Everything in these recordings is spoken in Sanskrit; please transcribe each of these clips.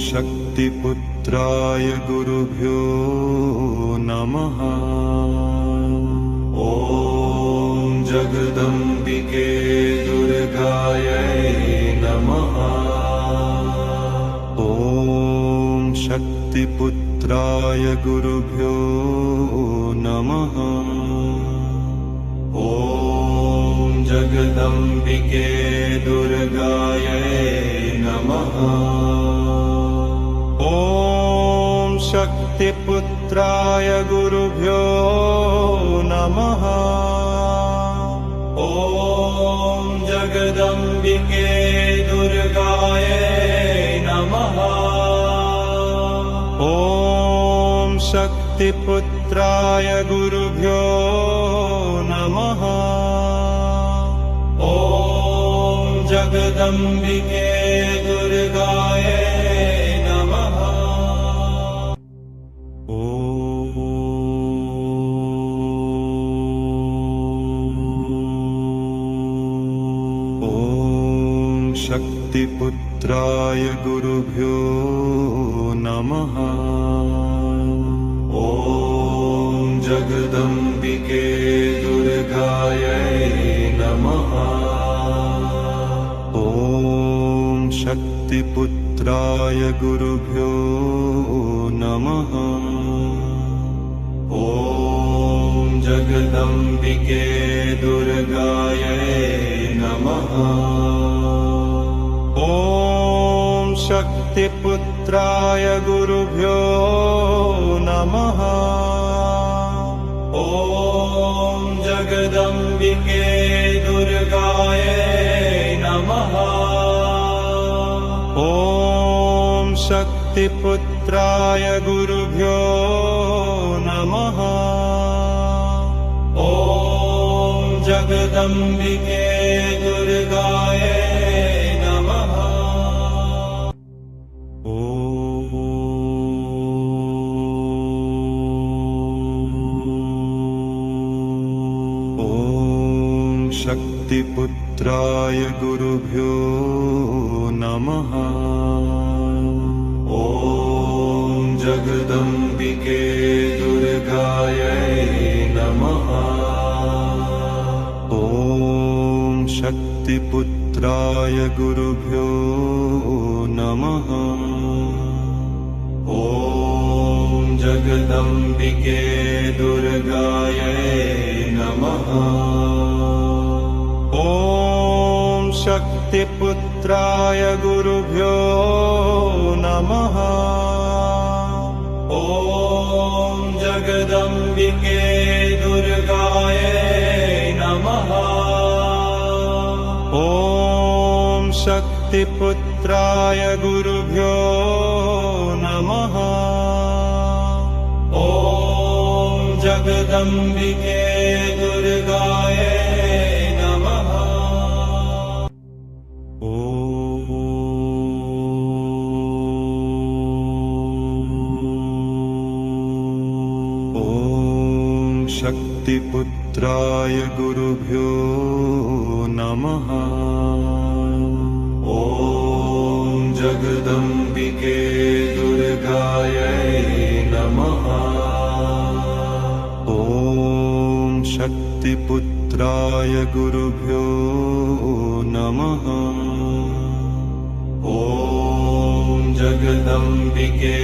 शक्तिपुत्राय गुरुभ्यो नमः। ॐ जगदम्बिके दुर्गायै नमः। ॐ शक्तिपुत्राय गुरुभ्यो नमः। ॐ जगदम्बिके दुर्गायै नमः। ॐ शक्तिपुत्राय गुरुभ्यो नमः। ॐ जगदम्बिके दुर्गायै नमः। ॐ शक्तिपुत्राय गुरुभ्यो नमः। ॐ जगदम्बिके दुर्गायै नमः। ॐ शक्तिपुत्राय गुरुभ्यो नमः। ॐ जगदम्बिके दुर्गायै नमः। ॐ शक्तिपुत्राय गुरुभ्यो नमः। ॐ जगदम्बिके दुर्गायै नमः। ॐ शक्तिपुत्राय गुरुभ्यो नमः। ॐ जगदम्बिके दुर्गायै नमः। ॐ शक्तिपुत्राय गुरुभ्यो नमः। ॐ जगदम्बिके दुर्गायै नमः। ॐ शक्तिपुत्राय गुरुभ्यो नमः। ॐ जगदम्बिके दुर्गायै नमः। ॐ शक्तिपुत्राय गुरुभ्यो नमः। ॐ जगदम्बिके दुर्गायै नमः। ॐ शक्तिपुत्राय गुरुभ्यो नमः। ॐ जगदम्बिके दुर्गायै नमः। ॐ शक्तिपुत्राय गुरुभ्यो नमः। ॐ जगदम्बिके दुर्गायै नमः। ॐ शक्तिपुत्राय गुरुभ्यो नमः। ॐ जगदम्बिके दुर्गायै नमः। ॐ शक्तिपुत्राय गुरुभ्यो नमः। ॐ जगदम्बिके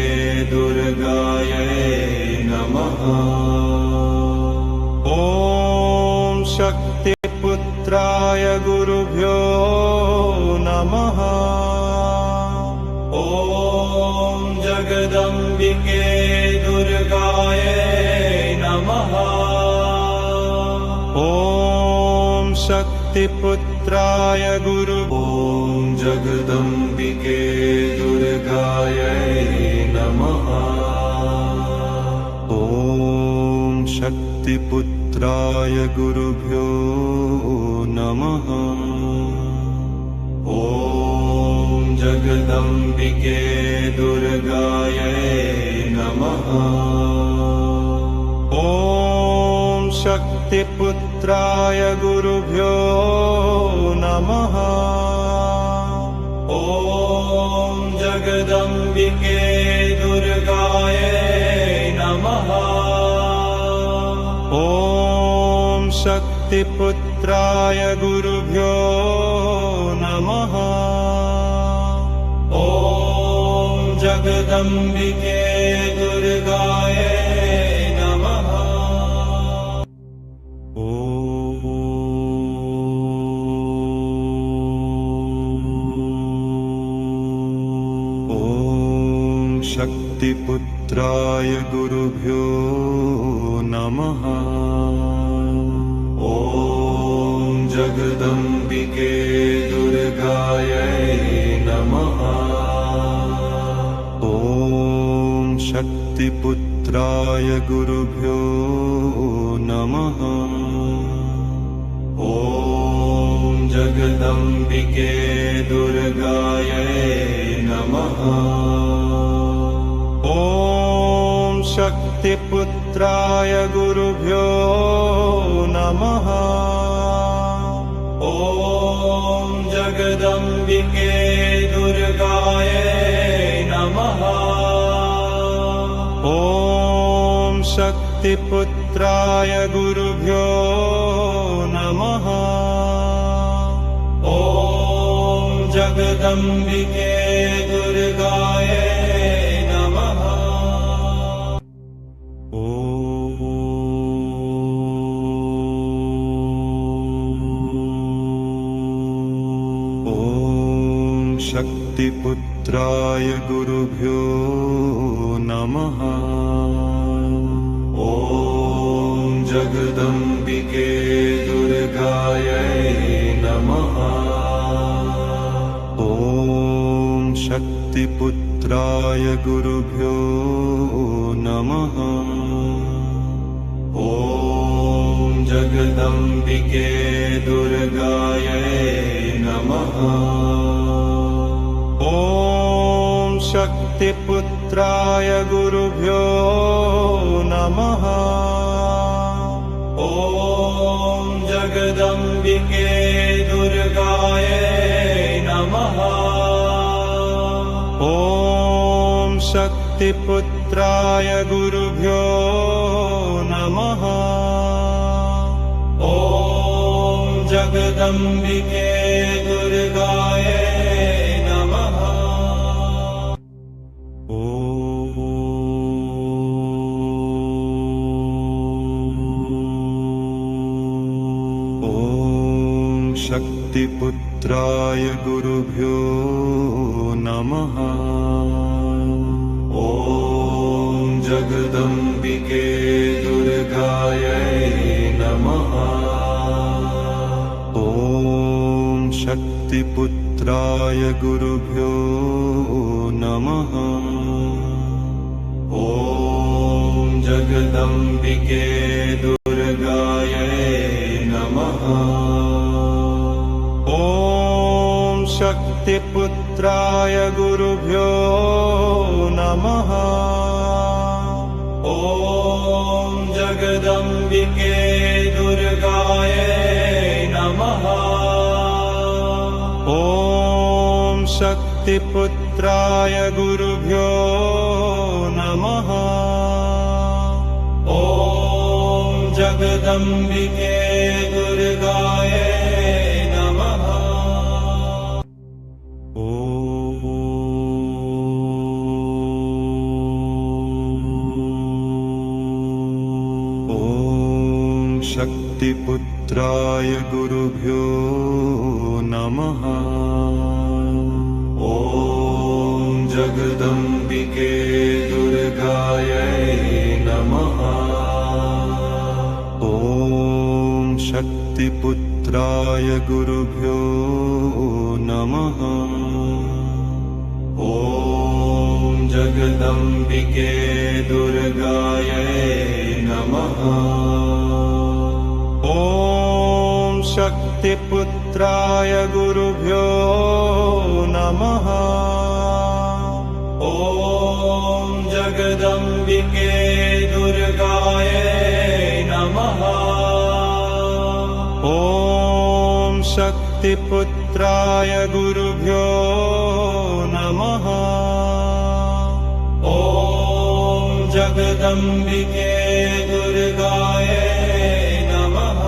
दुर्गायै नमः। ॐ शक्तिपुत्राय गुरुभ्यो नमः। ॐ जगदम्बिके दुर्गायै नमः। ॐ शक्तिपुत्राय ॐ जगदम्बिके दुर्गायै नमः। ॐ शक्तिपुत्राय गुरुभ्यो नमः। ॐ जगदम्बिके दुर्गायै नमः। ॐ शक्तिपुत्राय गुरुभ्यो नमः। ॐ जगदम्बिके शक्तिपुत्राय गुरुभ्यो नमः। ॐ जगदम्बिके दुर्गायै नमः। ॐ शक्तिपुत्राय गुरुभ्यो नमः। ॐ जगदम्बिके दुर्गायै नमः। ॐ शक्तिपुत्राय गुरुभ्यो नमः। ॐ जगदम्बिके दुर्गायै नमः। ॐ शक्तिपुत्राय गुरुभ्यो नमः। ॐ जगदम्बिके दुर्गायै नमः। ॐ शक्तिपुत्राय गुरुभ्यो नमः। ॐ जगदम्बिके दुर्गायै नमः। ॐ शक्तिपुत्राय गुरुभ्यो नमः। ॐ जगदम्बिके दुर्गायै नमः। ॐ शक्तिपुत्राय गुरुभ्यो नमः। ॐ जगदम्बिके दुर्गायै नमः। ॐ शक्तिपुत्राय गुरुभ्यो नमः। ॐ जगदम्बिके दुर्गायै नमः। ॐ शक्तिपुत्राय गुरुभ्यो नमः। ॐ जगदम्बिके दुर्गायै नमः। ॐ शक्तिपुत्राय गुरुभ्यो नमः। ॐ जगदम्बिके दुर्गायै नमः। ॐ शक्तिपुत्राय गुरुभ्यो नमः। ॐ जगदम्बिके दुर्गायै नमः। ॐ शक्तिपुत्राय गुरुभ्यो नमः। ॐ जगदम्बिके दुर्गायै नमः। ॐ शक्तिपुत्राय गुरुभ्यो नमः। ॐ जगदम्बिके दुर्गायै नमः। ॐ शक्तिपुत्राय गुरुभ्यो नमः। ॐ जगदम्बिके दुर्गायै नमः। ॐ शक्तिपुत्राय गुरुभ्यो नमः। ॐ जगदम्बिके दुर्गायै नमः। ॐ शक्तिपुत्राय गुरुभ्यो नमः। ॐ जगदम्बिके दुर्गायै नमः। ॐ शक्तिपुत्राय गुरुभ्यो नमः। ॐ जगदम्बिके दुर्गायै नमः।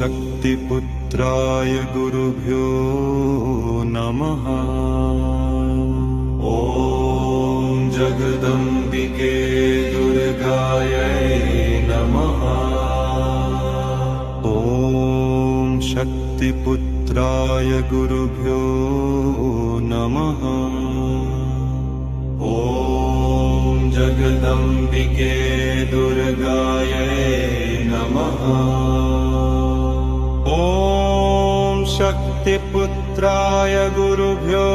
शक्तिपुत्राय गुरुभ्यो नमः। ॐ जगदम्बिके दुर्गायै नमः। ॐ शक्तिपुत्राय गुरुभ्यो नमः। ॐ जगदम्बिके दुर्गायै नमः। ॐ शक्तिपुत्राय गुरुभ्यो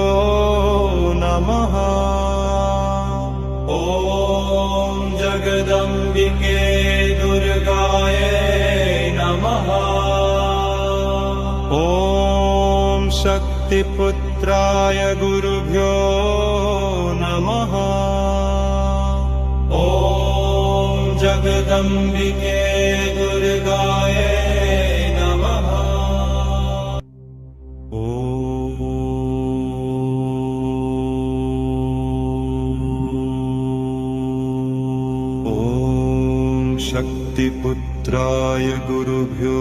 नमः। ॐ जगदम्बिके दुर्गायै नमः। ॐ शक्तिपुत्राय गुरुभ्यो नमः। ॐ जगदम्बिके दुर्गायै नमः। ॐ शक्तिपुत्राय गुरुभ्यो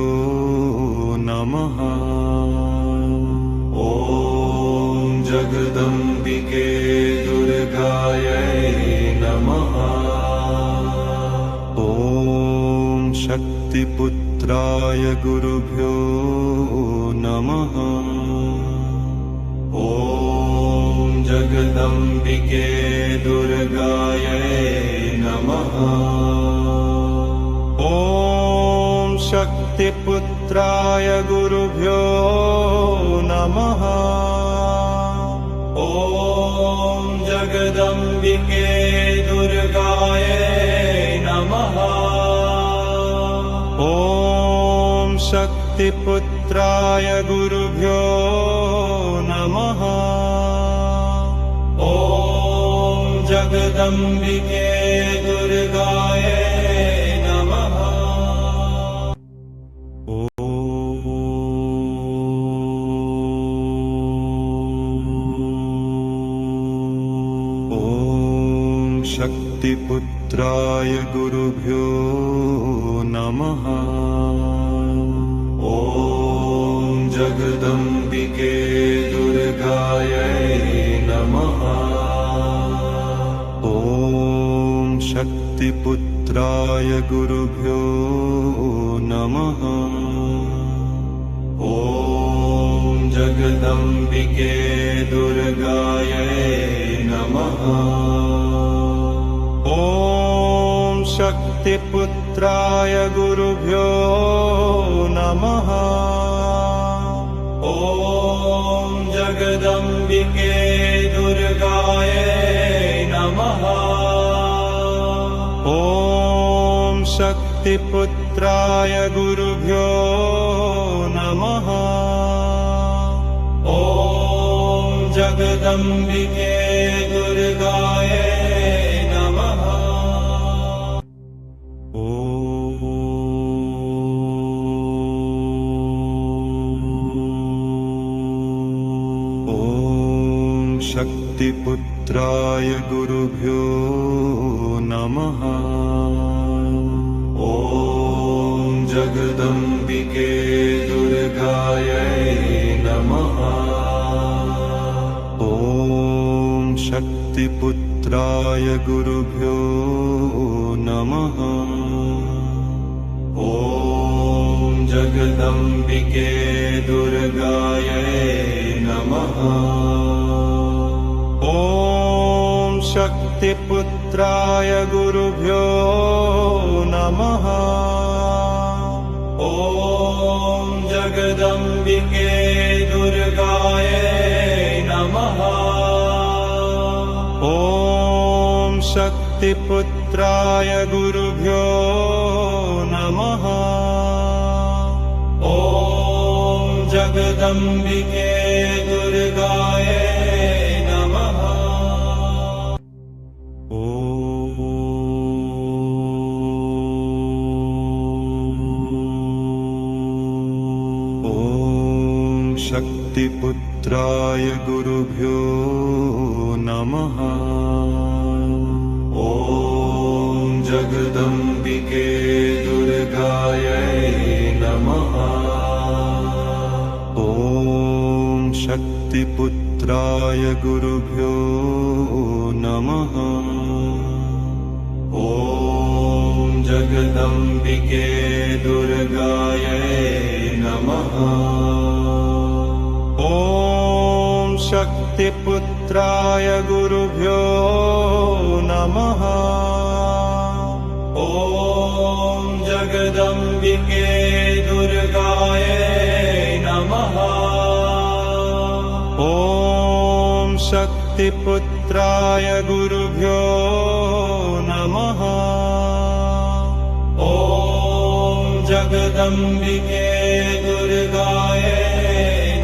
नमः। ॐ जगदम्बिके दुर्गायै नमः। ॐ शक्तिपुत्राय गुरुभ्यो नमः। ॐ जगदम्बिके दुर्गायै नमः। ॐ शक्तिपुत्राय गुरुभ्यो नमः। ॐ जगदम्बिके दुर्गायै नमः। ॐ शक्तिपुत्राय गुरुभ्यो नमः। ॐ जगदम्बिके दुर्गायै नमः। ॐ शक्तिपुत्राय गुरुभ्यो नमः। ॐ जगदम्बिके दुर्गायै नमः। ॐ शक्तिपुत्राय गुरुभ्यो नमः। ॐ जगदम्बिके दुर्गायै नमः। ॐ शक्तिपुत्राय गुरुभ्यो नमः। ॐ जगदम्बिके दुर्गायै नमः। ॐ शक्तिपुत्राय गुरुभ्यो नमः। ॐ जगदम्बिके दुर्गायै नमः। ॐ शक्तिपुत्राय गुरुभ्यो नमः। ॐ जगदम्बिके दुर्गायै नमः। ॐ शक्तिपुत्राय गुरुभ्यो नमः। ॐ जगदम्बिके दुर्गायै नमः। ॐ शक्तिपुत्राय गुरुभ्यो नमः। ॐ जगदम्बिके दुर्गायै नमः। ॐ शक्तिपुत्राय गुरुभ्यो नमः। ॐ जगदम्बिके दुर्गायै नमः। ॐ शक्तिपुत्राय गुरुभ्यो नमः। ॐ जगदम्बिके दुर्गायै नमः। शक्तिपुत्राय गुरुभ्यो नमः। ॐ जगदम्बिके दुर्गायै नमः। ॐ शक्तिपुत्राय गुरुभ्यो नमः। ॐ जगदम्बिके दुर्गायै नमः। ॐ शक्तिपुत्राय गुरुभ्यो नमः। ॐ जगदम्बिके दुर्गायै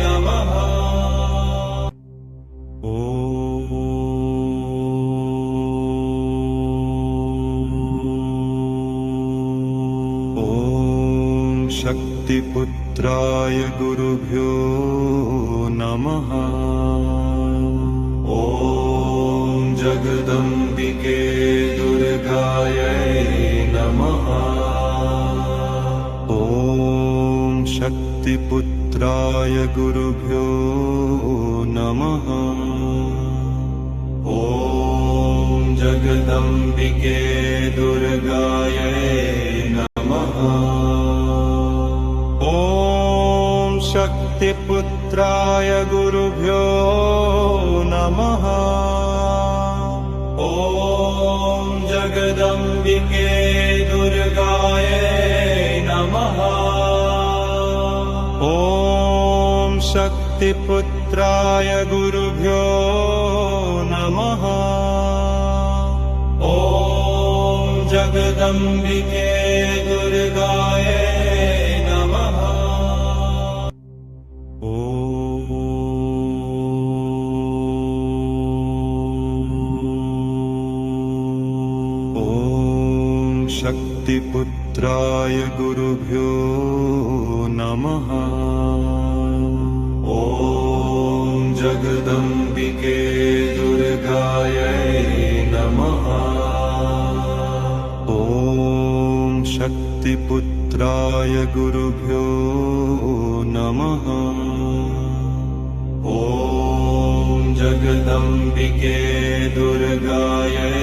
नमः। ॐ शक्तिपुत्राय गुरुभ्यो नमः। ॐ जगदम्बिके दुर्गायै नमः। ॐ शक्तिपुत्राय गुरुभ्यो नमः। ॐ जगदम्बिके दुर्गायै नमः। ॐ शक्तिपुत्राय गुरुभ्यो नमः। ॐ जगदम्बिके दुर्गायै नमः। ॐ शक्तिपुत्राय गुरुभ्यो नमः। ॐ जगदम्बिके दुर्गायै नमः। ॐ शक्तिपुत्राय गुरुभ्यो नमः। ॐ जगदम्बिके दुर्गायै नमः। ॐ शक्तिपुत्राय गुरुभ्यो नमः। ॐ जगदम्बिके दुर्गायै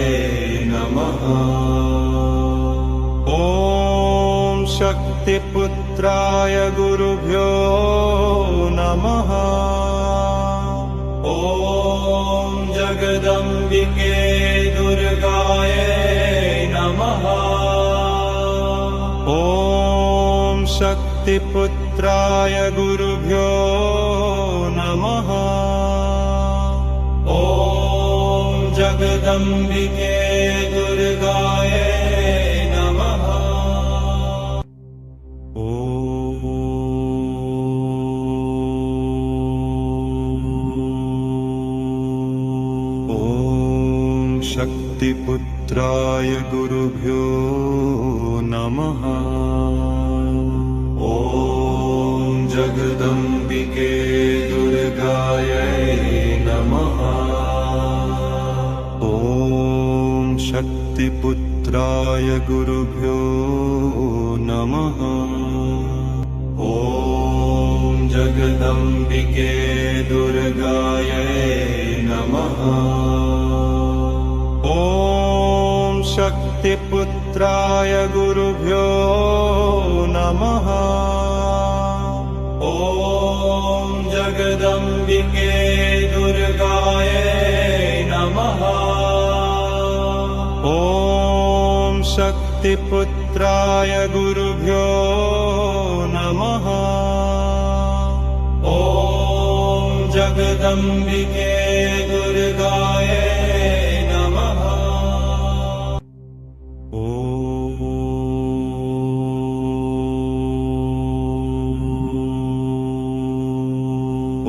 नमः। ॐ शक्तिपुत्राय गुरुभ्यो नमः। ॐ जगदम्बिके दुर्गायै नमः। ॐ शक्तिपुत्राय गुरुभ्यो नमः। ॐ जगदम्बिके दुर्गायै नमः। ॐ शक्तिपुत्राय गुरुभ्यो नमः। ॐ जगदम्बिके दुर्गायै नमः। ॐ शक्तिपुत्राय गुरुभ्यो नमः। ॐ जगदम्बिके दुर्गायै नमः। ॐ शक्तिपुत्राय गुरुभ्यो नमः। ॐ जगदम्बिके दुर्गायै नमः। ॐ शक्तिपुत्राय गुरुभ्यो नमः। ॐ जगदम्बिके दुर्गायै नमः।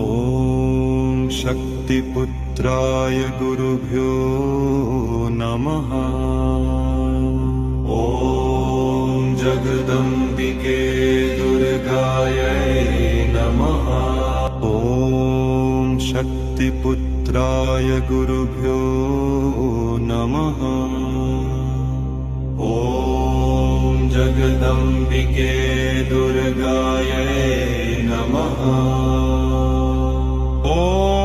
ॐ शक्तिपुत्राय गुरुभ्यो नमः। ॐ जगदम्बिके दुर्गायै नमः। ॐ शक्तिपुत्राय गुरुभ्यो नमः। ॐ जगदम्बिके दुर्गायै नमः। ॐ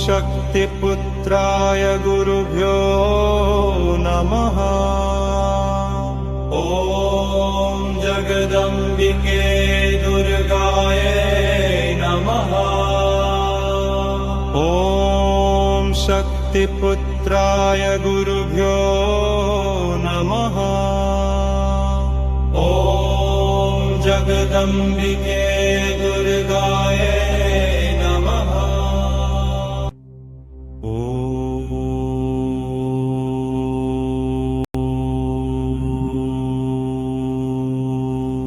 शक्तिपुत्राय गुरुभ्यो नमः। ॐ जगदम्बिके दुर्गायै नमः। ॐ शक्तिपुत्राय गुरुभ्यो नमः। ॐ जगदम्बिके दुर्गायै नमः।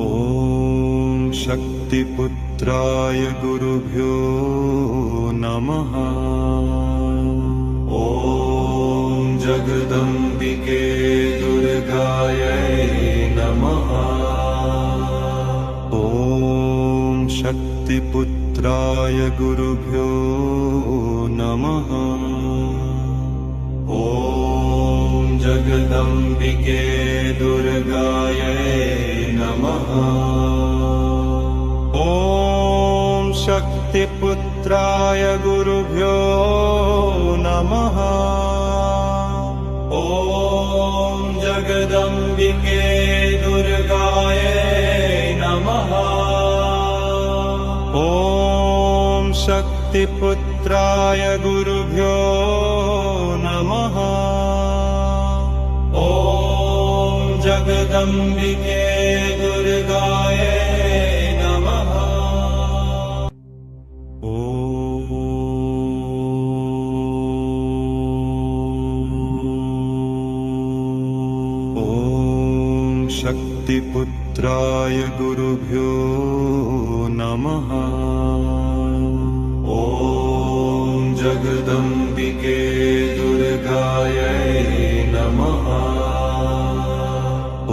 ॐ शक्तिपुत्राय गुरुभ्यो नमः। ॐ जगदम्बिके दुर्गायै नमः। ॐ शक्तिपुत्राय गुरुभ्यो नमः। ॐ जगदम्बिके दुर्गायै नमः। ॐ शक्तिपुत्राय गुरुभ्यो नमः। ॐ जगदम्बिके दुर्गायै नमः। ॐ शक्तिपुत्राय गुरुभ्यो नमः। ॐ जगदम्बिके दुर्गायै नमः। ॐ शक्तिपुत्राय गुरुभ्यो नमः। ॐ जगदम्बिके दुर्गायै नमः।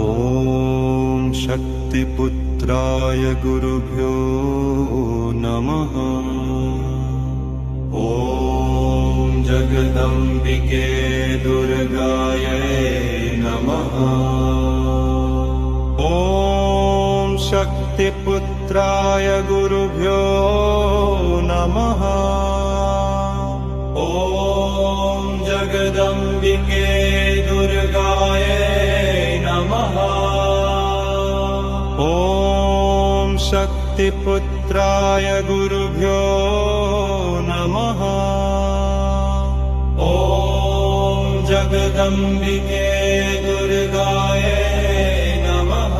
ॐ शक्तिपुत्राय गुरुभ्यो नमः। ॐ जगदम्बिके दुर्गायै नमः। ॐ शक्तिपुत्राय गुरुभ्यो नमः। ॐ जगदम्बिके दुर्गायै नमः। ॐ शक्तिपुत्राय गुरुभ्यो नमः। ॐ जगदम्बिके दुर्गायै नमः।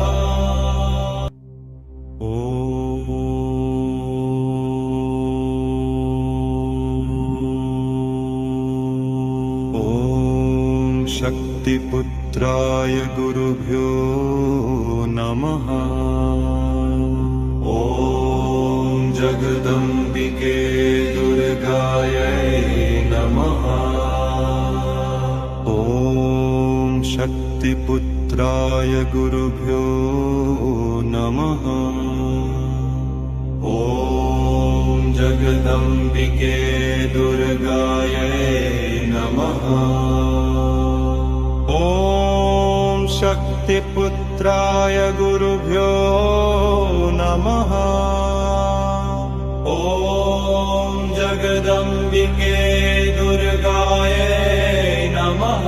ॐ शक्तिपुत्राय गुरुभ्यो नमः। ॐ जगदम्बिके दुर्गायै नमः। ॐ शक्तिपुत्राय गुरुभ्यो नमः। ॐ जगदम्बिके दुर्गायै नमः। ॐ शक्तिपुत्राय गुरुभ्यो नमः। ॐ जगदम्बिके दुर्गायै नमः।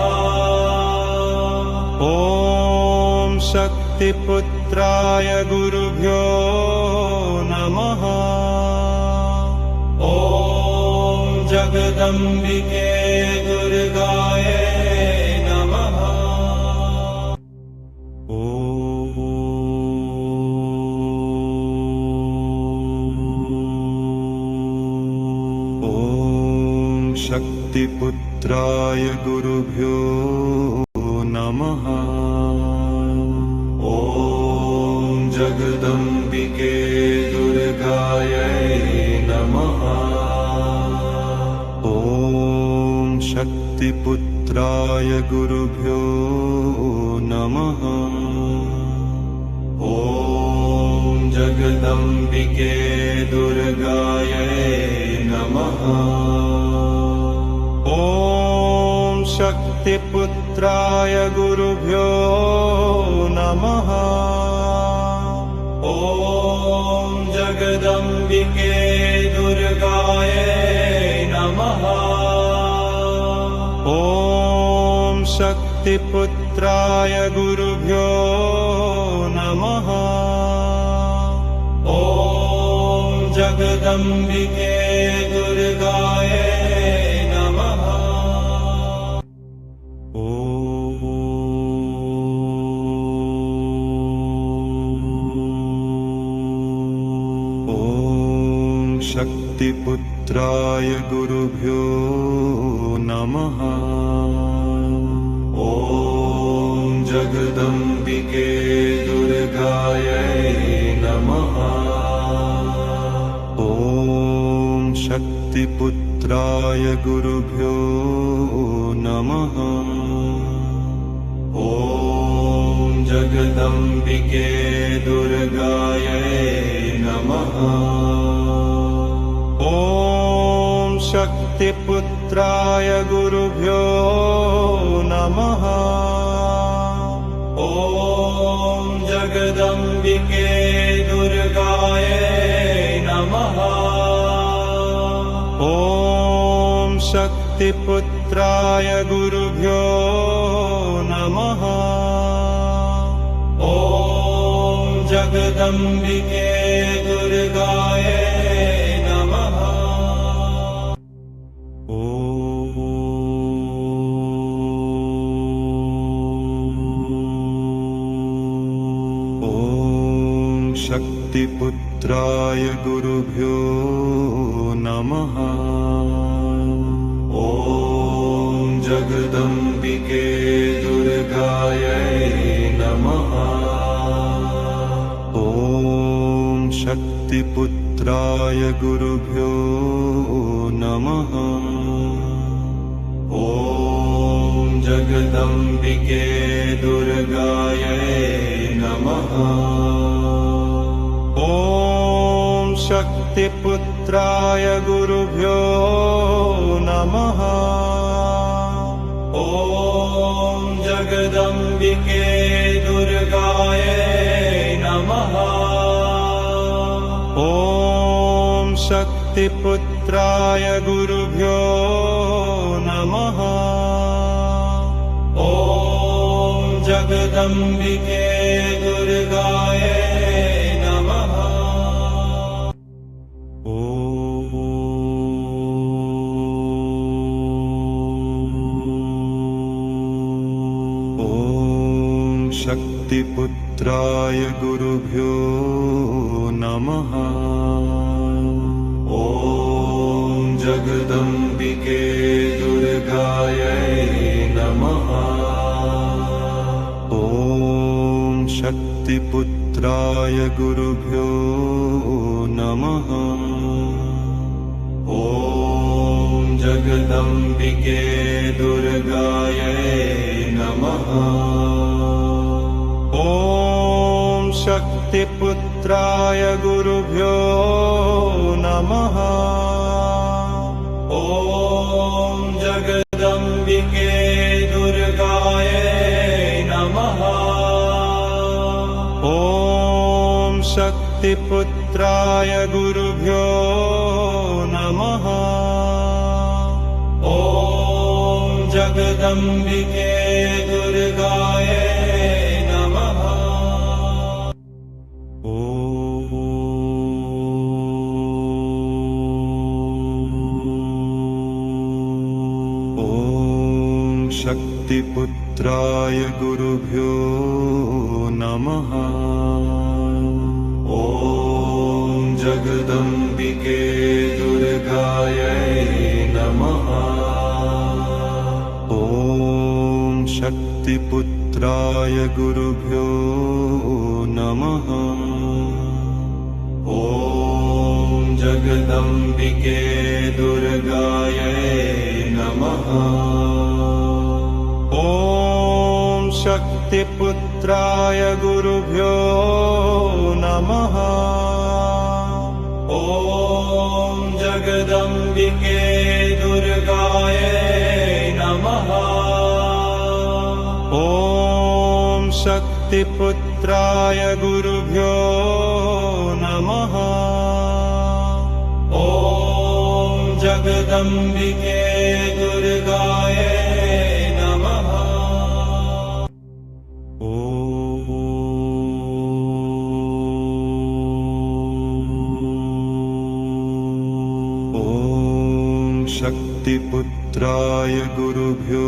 ॐ शक्तिपुत्राय गुरुभ्यो नमः। ॐ जगदम्बिके दुर्गायै नमः। ॐ शक्तिपुत्राय गुरुभ्यो नमः। ॐ जगदम्बिके दुर्गायै नमः। ॐ शक्तिपुत्राय गुरुभ्यो नमः। ॐ जगदम्बिके दुर्गायै नमः। ॐ शक्तिपुत्राय गुरुभ्यो नमः। ॐ जगदम्बिके दुर्गायै नमः। शक्तिपुत्राय गुरुभ्यो नमः। ॐ जगदम्बिके दुर्गायै नमः। ॐ शक्तिपुत्राय गुरुभ्यो नमः। ॐ जगदम्बिके दुर्गायै नमः। ॐ शक्तिपुत्राय गुरुभ्यो नमः। ॐ जगदम्बिके दुर्गायै नमः। ॐ शक्तिपुत्राय गुरुभ्यो नमः। ॐ जगदम्बिके दुर्गायै नमः। ॐ शक्तिपुत्राय गुरुभ्यो नमः। ॐ जगदम्बिके दुर्गायै नमः। ॐ शक्तिपुत्राय गुरुभ्यो नमः। ॐ जगदम्बिके दुर्गायै नमः। ॐ शक्तिपुत्राय गुरुभ्यो नमः। ॐ जगदम्बिके दुर्गायै नमः। ॐ शक्तिपुत्राय गुरुभ्यो नमः। ॐ जगदम्बिके दुर्गायै नमः। ॐ शक्तिपुत्राय गुरुभ्यो नमः। ॐ जगदम्बिके दुर्गायै नमः। ॐ शक्तिपुत्राय गुरुभ्यो नमः। ॐ जगदम्बिके दुर्गायै नमः। ॐ शक्तिपुत्राय गुरुभ्यो नमः। ॐ जगदम्बिके दुर्गायै नमः। ॐ शक्तिपुत्राय गुरुभ्यो नमः। ॐ जगदम्बिके दुर्गायै नमः। ॐ शक्तिपुत्राय गुरुभ्यो नमः। ॐ जगदम्बिके दुर्गायै नमः। ॐ शक्तिपुत्राय गुरुभ्यो नमः। ॐ जगदम्बिके दुर्गायै नमः। ॐ शक्तिपुत्राय गुरुभ्यो नमः। ॐ जगदम्बिके दुर्गायै नमः। ॐ शक्तिपुत्राय गुरुभ्यो नमः। ॐ जगदम्बिके दुर्गायै नमः। ॐ शक्तिपुत्राय गुरुभ्यो नमः। ॐ जगदम्बिके दुर्गायै नमः। शक्तिपुत्राय गुरुभ्यो